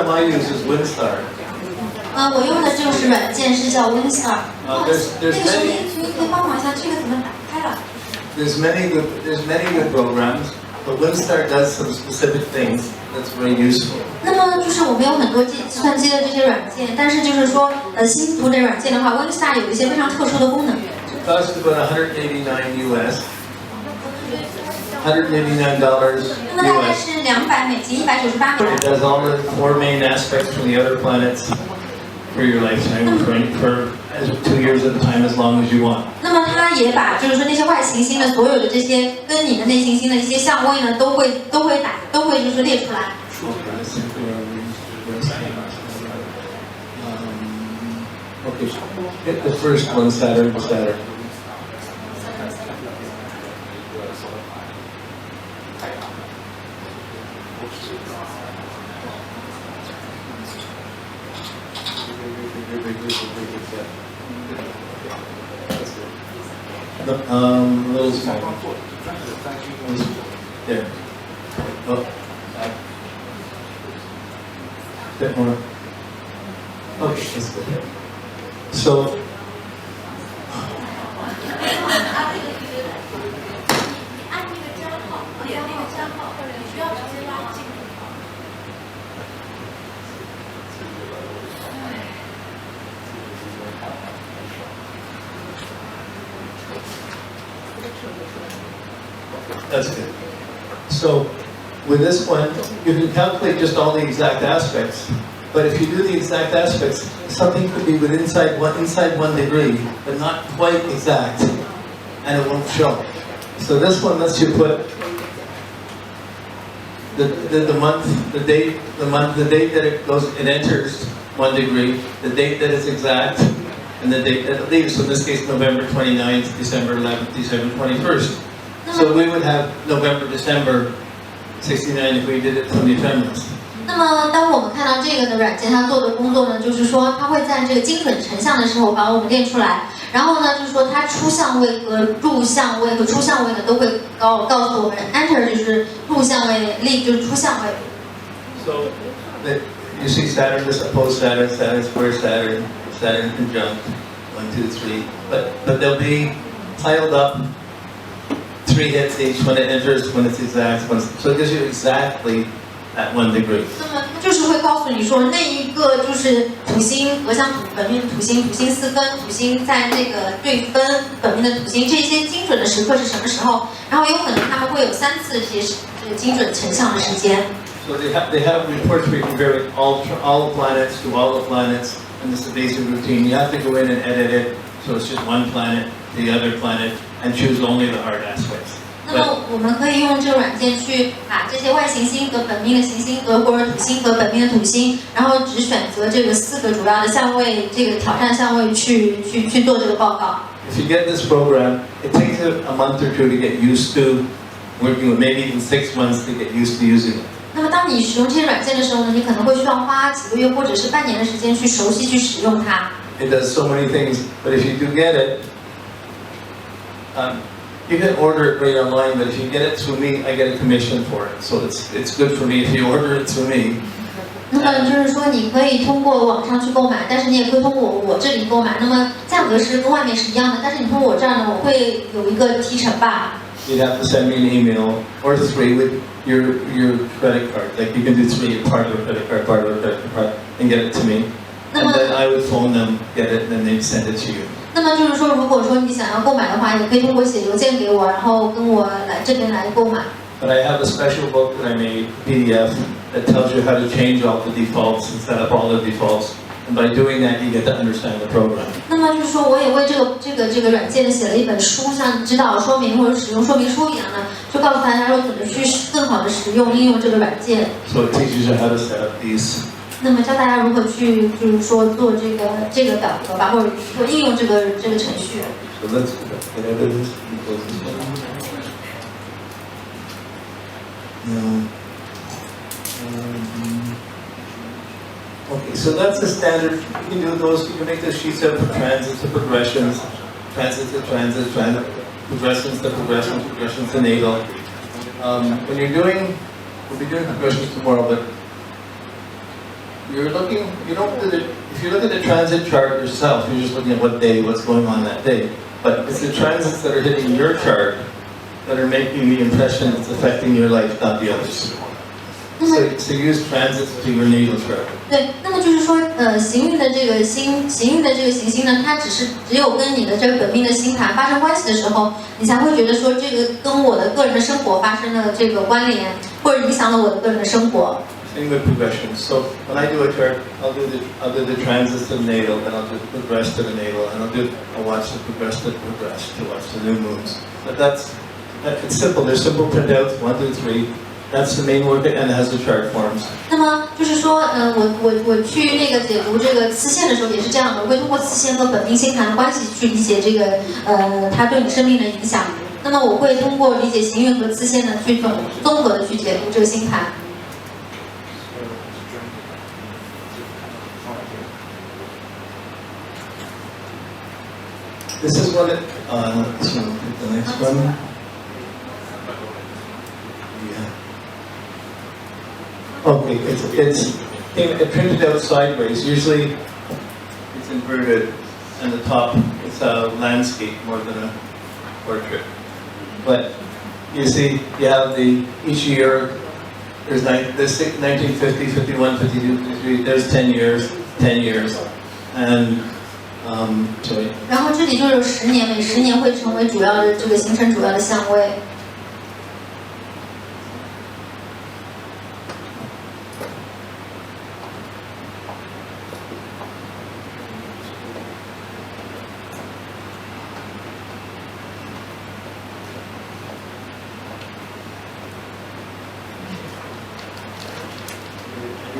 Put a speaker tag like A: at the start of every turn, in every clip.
A: I use is Winstar.
B: 我用的就是软件是叫 Winstar。There's 那个声
A: many
B: 音，所以可以帮忙一下，这个怎么打开了？
A: there's many good programs, but Winstar does some specific things that's very useful.
B: 那么就是我们有很多计算机的这些软件，但是就是说星图的软件的话 ，Winstar 有一些非常特殊的功能。
A: It costs about $189 US. $189
B: 那么大概
A: US.
B: 是$200，$198。
A: It does all the 4 main aspects from the other planets for your lifetime, for 2 years at a time, as long as you want.
B: 那么它也把就是说那些外行星的所有的这些跟你的内行星的一些相位呢，都会就是列出来。
A: Okay, hit the first one, Saturn. A little small. There. Oh, back. Bit more. Okay, that's good. So, that's good. So, with this one, you can calculate just all the exact aspects. But if you do the exact aspects, something could be inside 1 degree, but not quite exact, and it won't show. So this one lets you put the month, the date that it enters 1 degree, the date that it's exact, and the date that it leaves. So in this case, November 29th, December 11th, December 21st. So we would have November, December 69 if we did it from the ephemeris.
B: 那么，当我们看到这个的软件，它做的工作呢，就是说它会在这个精准成像的时候把我们列出来，然后呢，就是说它出相位和入相位和出相位呢都会告诉我们 ，enter 就是入相位，leave 就是出相位。
A: So you see Saturn, this opposed Saturn, Saturn square Saturn, Saturn conjunct 1, 2, 3, but they'll be piled up. 3 hits each when it enters, when it's exact, so it gives you exactly at 1 degree.
B: 那么就是会告诉你说，那一个就是土星合相土本命的土星4跟土星在那个对分本命的土星，这些精准的时刻是什么时候？然后有可能他们会有3次这些精准成像的时间。
A: So they have reports where you can vary all the planets to all the planets, and this is the basic routine. You have to go in and edit it, so it's just one planet to the other planet, and choose only the hard aspects.
B: 那么我们可以用这个软件去把这些外行星和本命的行星和或者土星和本命的土星，然后只选择这个4个主要的相位，这个挑战相位去做这个报告。
A: If you get this program, it takes a month or 2 to get used to working with, maybe even 6 months to get used to using it.
B: 那么当你使用这些软件的时候呢，你可能会需要花几个月或者是半年的时间去熟悉去使用它。
A: It does so many things, but if you do get it, you can order it right online, but if you get it through me, I get a commission for it. So it's good for me if you order it through me.
B: 那么就是说，你可以通过网上去购买，但是你也可以通过我这里购买。那么价格是跟外面是一样的，但是你通过我这儿呢，我会有一个提成吧。
A: You'd have to send me an email or 3 with your credit card. Like you can do 3 part of a credit card, part of a credit card, and get it to me. And then I would phone them, get it, and then they'd send it to you.
B: 那么就是说，如果说你想要购买的话，也可以通过写邮件给我，然后跟我来这边来购买。
A: But I have a special book that I made, PDF, that tells you how to change all the defaults and set up all the defaults. And by doing that, you get to understand the program.
B: 那么就是说，我也为这个软件写了一本书，像指导说明或者使用说明书一样的，就告诉大家说怎么去更好的使用应用这个软件。
A: So it teaches you how to set up these.
B: 那么教大家如何去，就是说做这个表格吧，或者说应用这个程序。
A: So let's get out of this. Okay, so that's the standard. You can do those. You can make the sheets out for transits to progressions, transits to transits, progressions to progressions, progressions to natal. When you're doing, we'll be doing progressions tomorrow, but you're looking, you don't do the, if you look at the transit chart yourself, you're just looking at what day, what's going on that day. But it's the transits that are hitting your chart that are making the impression that's affecting your life, not the others. So use transits to your natal chart.
B: 对，那么就是说，行运的这个行运的这个行星呢，它只有跟你的这个本命的星盘发生关系的时候，你才会觉得说这个跟我的个人的生活发生了这个关联，或者影响了我的个人的生活。
A: Same with progression. So when I do a chart, I'll do the transits to the natal, then I'll do the progress to the natal, and I'll watch the progress to watch the new moons. But it's simple. There's simple printouts, 1, 2, 3. That's the main work, and it has the chart forms.
B: 那么就是说，我去那个解读这个次线的时候也是这样的，我会通过次线和本命星盘的关系去理解这个它对你生命的影响。那么我会通过理解行运和次线呢，去综合的去解读这个星盘。
A: This is what it. This one. The next one. Okay, it's printed out sideways. Usually, it's inverted, and the top it's a landscape more than a portrait. But you see, you have each year. There's 1950, 51, 52, 53. There's 10 years, and sorry.
B: 然后这里就有10年，每10年会成为主要的这个形成主要的相位。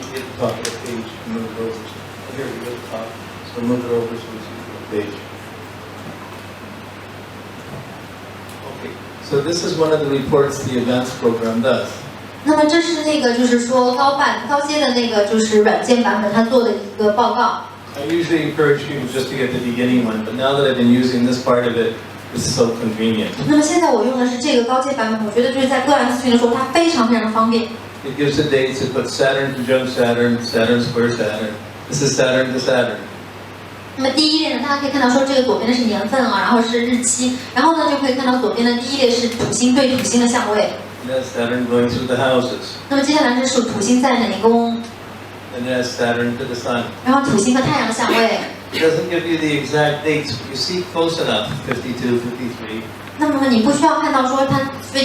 A: At the top of the page, move it over. Here we go, top. So move it over so we see the page. Okay, so this is one of the reports the events program does.
B: 那么这是那个就是说高阶的那个就是软件版本它做的一个报告。
A: I usually encourage people just to get the beginning one, but now that I've been using this part of it, it's so convenient.
B: 那么现在我用的是这个高阶版本，我觉得就是在个案咨询的时候，它非常的方便。
A: It gives the dates. It puts Saturn conjunct Saturn, Saturn square Saturn. This is Saturn to Saturn.
B: 那么第一列呢，大家可以看到说这个左边的是年份啊，然后是日期，然后呢就可以看到左边的第一列是土星对土星的相位。
A: It has Saturn going through the houses.
B: 那么接下来是土星在哪一宫？
A: And it has Saturn to the sun.
B: 然后土星和太阳的相位。
A: It doesn't give you the exact dates, but you see close enough, 52, 53.
B: 那么你不需要看到说它具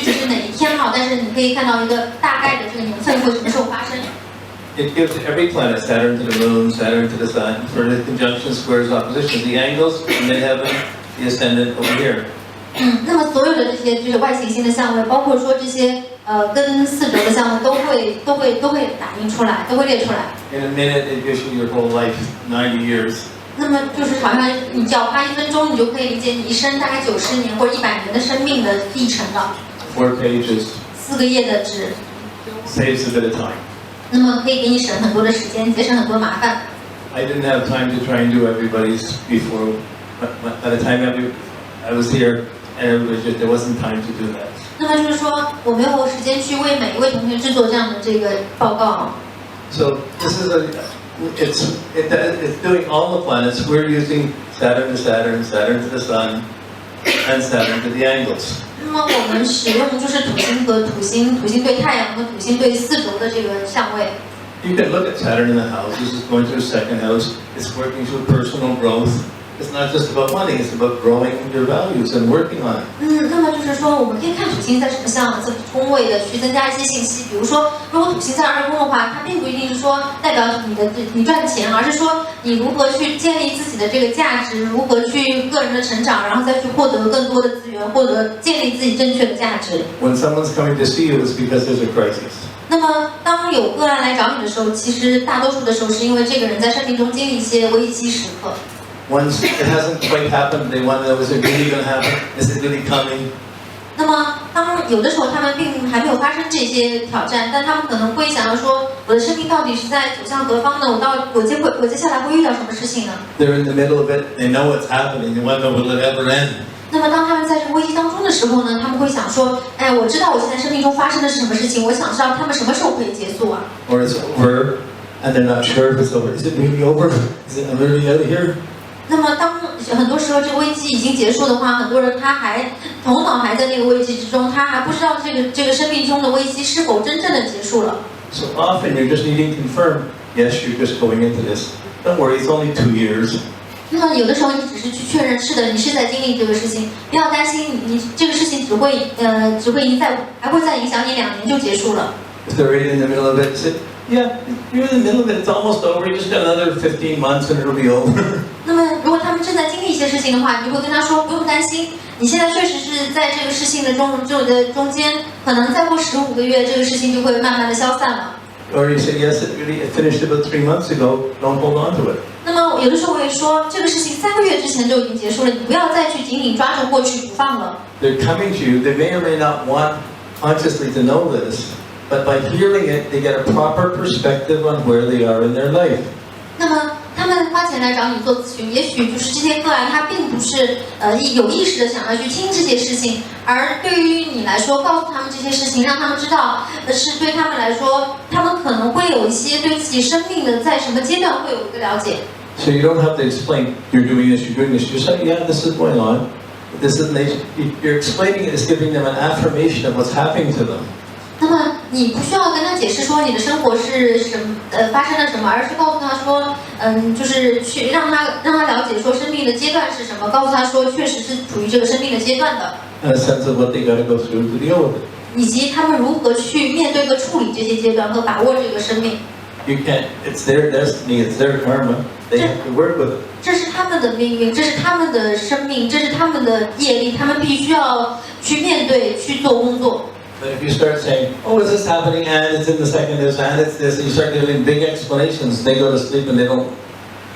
B: 体是哪一天哈，但是你可以看到一个大概的这个年份会什么时候发生。
A: It gives every planet, Saturn to the moon, Saturn to the sun, for the conjunction, squares, oppositions, the angles, midheaven, the ascendant over here.
B: 那么所有的这些就是外行星的相位，包括说这些跟四轴的相位都会打印出来，都会列出来。
A: In a minute, it gives you your whole life, 90 years.
B: 那么就是好像你只要花1分钟，你就可以理解你一生大概90年或者100年的生命的历程了。
A: 4 pages.
B: 4个页的纸。
A: Saves a bit of time.
B: 那么可以给你省很多的时间，节省很多麻烦。
A: I didn't have time to try and do everybody's before. By the time I was here, and there wasn't time to do that.
B: 那么就是说，我没有时间去为每一位同学制作这样的这个报告。
A: So this is it's doing all the planets. We're using Saturn to Saturn, Saturn to the Sun, and Saturn to the angles.
B: 那么我们使用就是土星和土星对太阳和土星对四轴的这个相位。
A: You can look at Saturn in the house. This is going through a second house. It's working through personal growth. It's not just about money. It's about growing your values and working on it.
B: 那么就是说，我们可以看土星在什么项这宫位的去增加一些信息。比如说，如果土星在2宫的话，它并不一定是说代表你赚钱，而是说你如何去建立自己的这个价值，如何去个人的成长，然后再去获得更多的资源，获得建立自己正确的价值。
A: When someone's coming to see you, it's because there's a crisis.
B: 那么，当有个案来找你的时候，其实大多数的时候是因为这个人在生命中经历一些危机时刻。
A: Once it hasn't quite happened, they want to know, is it really going to happen? Is it really coming?
B: 那么，当有的时候他们并还没有发生这些挑战，但他们可能会想要说，我的生命到底是在走向何方呢？我接下来会遇到什么事情呢
A: ？They're in the middle of it. They know what's happening. They want to know will it ever end?
B: 那么，当他们在这个危机当中的时候呢，他们会想说，哎，我知道我现在生命中发生的是什么事情，我想知道他们什么时候可以结束啊？
A: Or it's over. and they're not sure if it's over. Is it really over? Is it really out of here?
B: 那么当很多时候这个危机已经结束的话，很多人他还头脑还在那个危机之中，他还不知道这个生命中的危机是否真正的结束了。
A: So often you're just needing to confirm, yes, you're just going into this. Don't worry, it's only 2 years.
B: 那么有的时候你只是去确认，是的，你是在经历这个事情，不要担心，你这个事情只会还会再影响你2年就结束了。
A: If they're right in the middle of it, say, yeah, you're in the middle of it, it's almost over, you just got another 15 months and it'll be over.
B: 那么如果他们正在经历一些事情的话，你就会跟他说不用担心，你现在确实是在这个事情的中间，可能再过15个月，这个事情就会慢慢的消散了。
A: Or you say, yes, it finished about 3 months ago, don't hold on to it.
B: 那么有的时候我也说，这个事情3个月之前就已经结束了，你不要再去紧紧抓住过去不放了。
A: They're coming to you, they may or may not want consciously to know this, but by hearing it, they get a proper perspective on where they are in their life.
B: 那么他们花钱来找你做咨询，也许就是这些个案，他并不是有意识的想要去听这些事情，而对于你来说，告诉他们这些事情，让他们知道，是对他们来说，他们可能会有一些对自己生命的在什么阶段会有一个了解。
A: So you don't have to explain, you're doing this, you're doing this. You say, yeah, this is going on. This is, you're explaining it as giving them an affirmation of what's happening to them.
B: 那么你不需要跟他解释说你的生活是什么发生了什么，而是告诉他说，就是去让他了解说生命的阶段是什么，告诉他说确实是处于这个生命的阶段的。
A: And a sense of what they got to go through to deal with it.
B: 以及他们如何去面对和处理这些阶段和把握这个生命。
A: You can't. It's their destiny. It's their karma. They have to work with it.
B: 这是他们的命运，这是他们的生命，这是他们的业力，他们必须要去面对，去做工作。
A: But if you start saying, "Oh, is this happening?" and it's in the second this, and it's this, and you start giving big explanations, they go to sleep and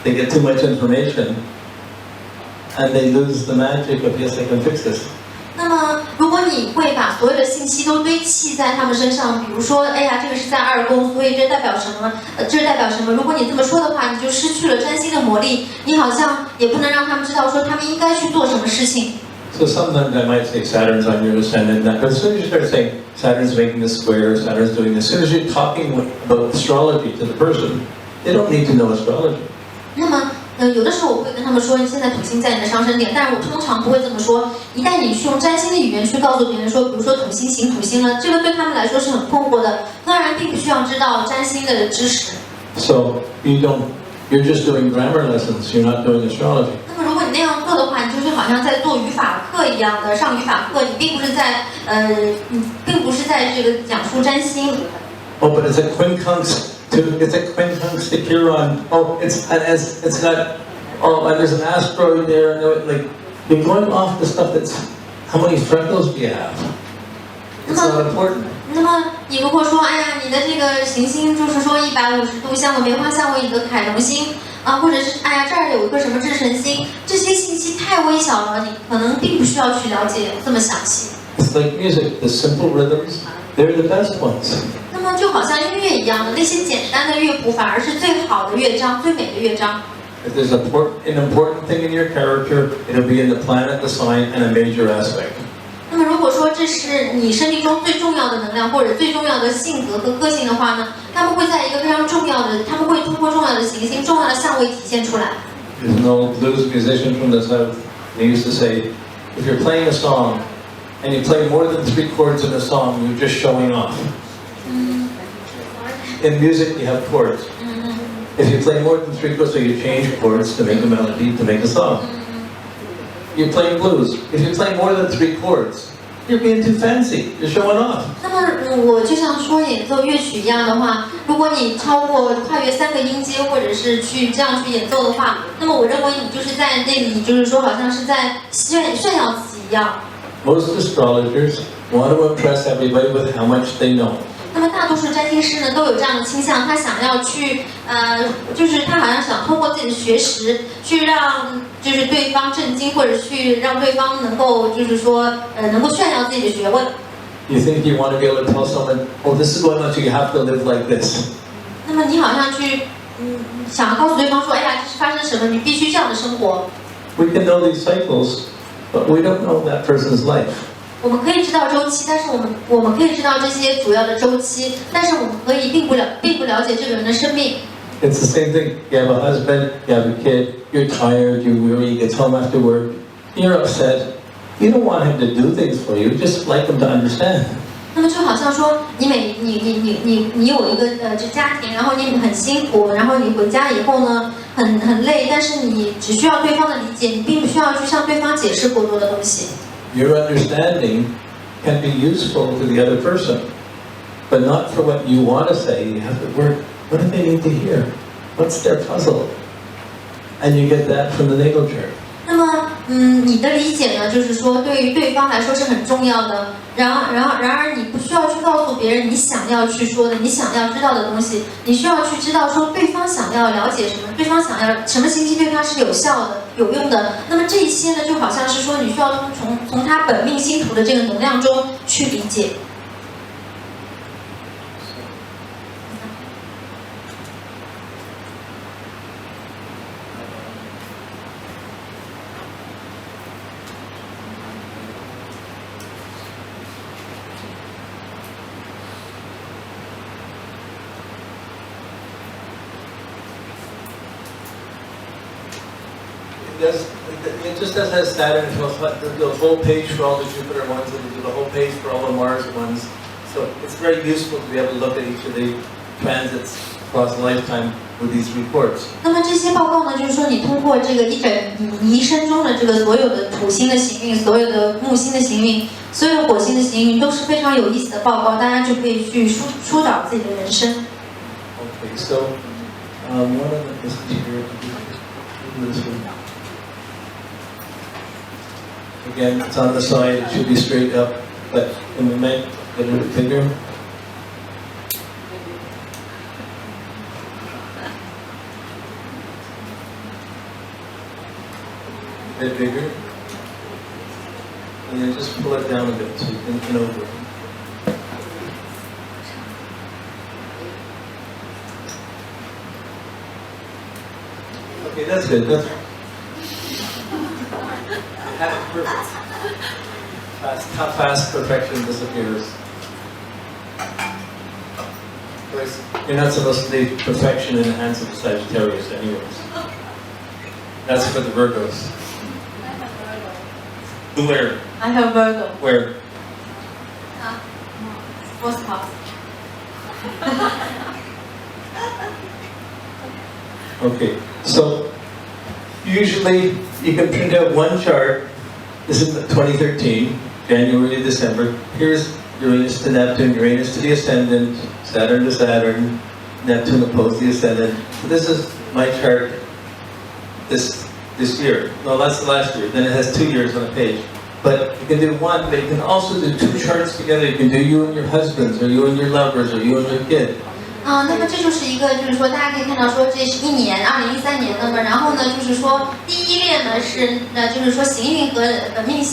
A: they get too much information, and they lose the magic of yes, I can fix this.
B: 那么，如果你会把所有的信息都堆砌在他们身上，比如说，哎呀，这个是在2宫，所以这代表什么？这代表什么？如果你这么说的话，你就失去了占星的魔力，你好像也不能让他们知道说他们应该去做什么事情。
A: So sometimes I might say Saturn's on your ascendant, but as soon as you start saying Saturn's making a square, Saturn's doing this, as soon as you're talking about astrology to the person, they don't need to know astrology.
B: 那么，有的时候我会跟他们说，现在土星在你的上升点，但是我通常不会这么说。一旦你去用占星的语言去告诉别人说，比如说土星行土星了，这个对他们来说是很困惑的。当然，并不需要知道占星的知识。
A: So you're just doing grammar lessons. You're not doing astrology.
B: 那么，如果你那样做的话，你就是好像在做语法课一样的上语法课，你并不是在这个讲述占星。
A: Oh, but it's a quincunx. It's a quincunx to Chiron. Oh, it's got. Oh, and there's an asteroid there, and like you're going off the stuff that's. How many freckles do you have? It's not important.
B: 那么你如果说，哎呀，你的这个行星就是说150度相位梅花相位你的凯龙星啊，或者是哎呀这儿有一个什么智神星，这些信息太微小了，你可能并不需要去了解这么详细。
A: It's like music. The simple rhythms, they're the best ones.
B: 那么就好像音乐一样的，那些简单的乐谱反而是最好的乐章，最美的乐章。
A: If there's an important thing in your character, it'll be in the planet, the sign, and a major aspect.
B: 那么如果说这是你生命中最重要的能量或者最重要的性格和个性的话呢，他们会在一个非常重要的，他们会通过重要的行星、重要的相位体现出来。
A: There's an old blues musician from the south. He used to say, if you're playing a song and you play more than 3 chords in a song, you're just showing off. In music, you have chords. If you play more than 3 chords, so you change chords to make a melody, to make a song. You're playing blues. If you play more than 3 chords, you're being too fancy. You're showing off.
B: 那么我就像说演奏乐曲一样的话，如果你跨越3个音阶，或者是去这样去演奏的话，那么我认为你就是在那里，就是说好像是在炫耀自己一样。
A: Most astrologers want to impress everybody with how much they know.
B: 那么大多数占星师呢都有这样的倾向，他想要去就是他好像想通过自己的学识去让就是对方震惊，或者去让对方能够就是说能够炫耀自己的学问。
A: You think you want to be able to tell someone, oh, this is going on, so you have to live like this.
B: 那么你好像去想要告诉对方说，哎呀，这是发生什么，你必须这样的生活。
A: We can know these cycles, but we don't know that person's life.
B: 我们可以知道周期，但是我们可以知道这些主要的周期，但是我们并不了解这个人的生命。
A: It's the same thing. You have a husband, you have a kid, you're tired, you're weary, he gets home after work, you're upset. You don't want him to do things for you, just like him to understand.
B: 那么就好像说，你有一个这家庭，然后你很辛苦，然后你回家以后呢，很累，但是你只需要对方的理解，你并不需要去向对方解释过多的东西。
A: Your understanding can be useful to the other person, but not for what you want to say. You have to work. What do they need to hear? What's their puzzle? And you get that from the natal chart.
B: 那么，你的理解呢，就是说对于对方来说是很重要的。然而，你不需要去告诉别人你想要去说的、你想要知道的东西，你需要去知道说对方想要了解什么，对方想要什么信息对他是有效的、有用的。那么这一些呢，就好像是说你需要从他本命星图的这个能量中去理解。
A: It just does have Saturn, the whole page for all the Jupiter ones, and the whole page for all the Mars ones. So it's very useful to be able to look at each of the transits across a lifetime with these reports.
B: 那么这些报告呢，就是说你通过这个一生中的这个所有的土星的行运、所有的木星的行运、所有的火星的行运，都是非常有意思的报告，大家就可以去疏导自己的人生。
A: Okay, so one of them is here. Again, it's on the side, it should be straight up, but in the middle, a little bit bigger. A bit bigger. And then just pull it down a bit so you can over it. Okay, that's good. That's perfect. Fast perfection disappears. Because you're not supposed to leave perfection in the hands of the Sagittarius anyways. That's for the Virgos. Where?
B: I have Virgo.
A: Where?
B: Fourth house.
A: Okay, so usually you can print out one chart. This is 2013, January to December. Here's Uranus to Neptune, Uranus to the ascendant, Saturn to Saturn, Neptune opposed the ascendant. So this is my chart this year. No, that's the last year. Then it has 2 years on a page. But you can do one, but you can also do two charts together. You can do you and your husbands, or you and your lovers, or you and your kid.
B: 那么这就是一个，就是说大家可以看到说这是一年，2013年。那么然后呢，就是说第一列呢是就是说行运和本命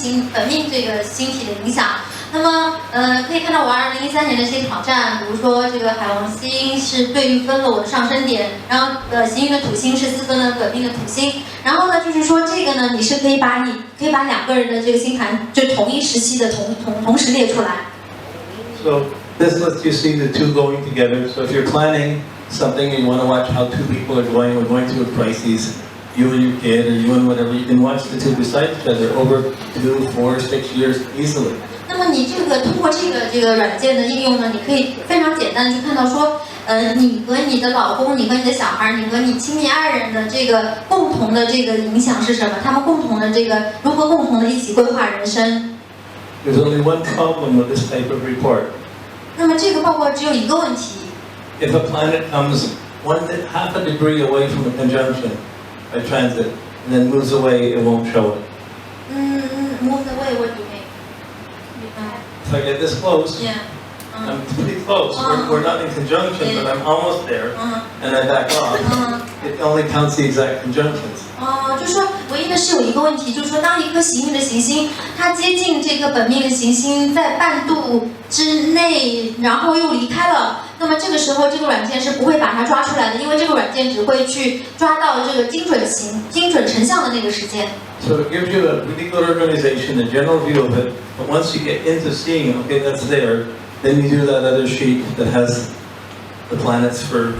B: 这个星体的影响。那么可以看到我2013年的这些挑战，比如说这个海王星是对分了我的上升点，然后行运的土星是四分了本命的土星。然后呢，就是说这个呢，你是可以把两个人的这个星盘就同一时期的同时列出来。
A: So this lets you see the two going together. So if you're planning something and you want to watch how two people are going, we're going through a crisis, you and your kid, or you and whatever, you can watch the two beside each other over 2, 4, 6 years easily.
B: 那么你通过这个软件的应用呢，你可以非常简单的去看到说，你和你的老公，你和你的小孩，你和你亲密爱人的这个共同的这个影响是什么？他们共同的这个如何共同的一起规划人生？
A: There's only one problem with this type of report.
B: 那么这个报告只有一个问题。
A: If a planet comes half a degree away from a conjunction by transit and then moves away, it won't show it.
B: Move away, what do you mean?
A: If I get this close,
B: Yeah.
A: I'm pretty close. We're not in conjunction, but I'm almost there, and I back off. It only counts the exact conjunctions.
B: 就是说唯一的是有一个问题，就是说当一颗行运的行星它接近这个本命的行星在半度之内，然后又离开了，那么这个时候这个软件是不会把它抓出来的，因为这个软件只会去抓到这个精准成像的那个时间。
A: So it gives you a really good organization, a general view of it. But once you get into seeing, okay, that's there, then you do that other sheet that has the planets for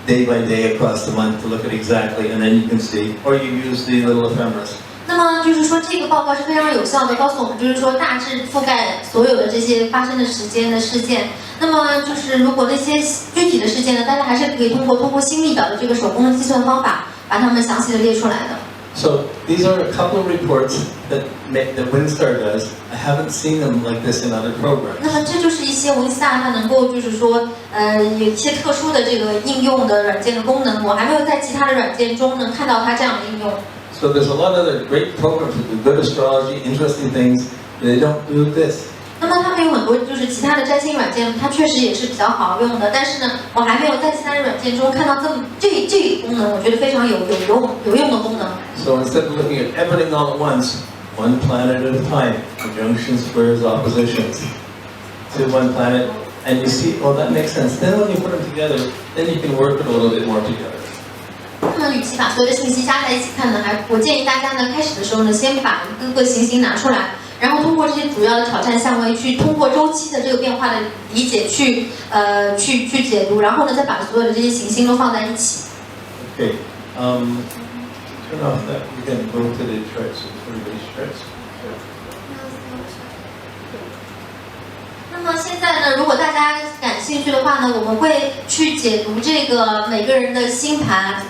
A: day by day across the month to look at exactly, and then you can see, or you use the little ephemeris.
B: 那么就是说，这个报告是非常有效的，告诉我们就是说大致覆盖所有的这些发生的时间的事件。那么就是如果那些具体的事件呢，大家还是可以通过心历表的这个手工的计算方法，把它们详细的列出来的。
A: So these are a couple of reports that Winstar does. I haven't seen them like this in other programs.
B: 那么这就是一些 Winstar 它能够就是说有一些特殊的这个应用的软件的功能，我还没有在其他的软件中能看到它这样的应用。
A: So there's a lot of other great programs that do good astrology, interesting things. They don't do this.
B: 那么他们有很多就是其他的占星软件，它确实也是比较好用的，但是呢，我还没有在其他的软件中看到这个功能，我觉得非常有用的功能。
A: So instead of looking at everything all at once, one planet at a time, conjunctions, squares, oppositions to one planet, and you see, oh, that makes sense. Then when you put them together, then you can work it a little bit more together.
B: 那么，与其把所有的信息加在一起看呢，我建议大家呢，开始的时候呢，先把各个行星拿出来，然后通过这些主要的挑战相位，去通过周期的这个变化的理解去解读，然后呢，再把所有的这些行星都放在一起。
A: Okay, turn off that. We can go to the charts. Everybody's charts.
B: 那么现在呢，如果大家感兴趣的话呢，我们会去解读这个每个人的星盘。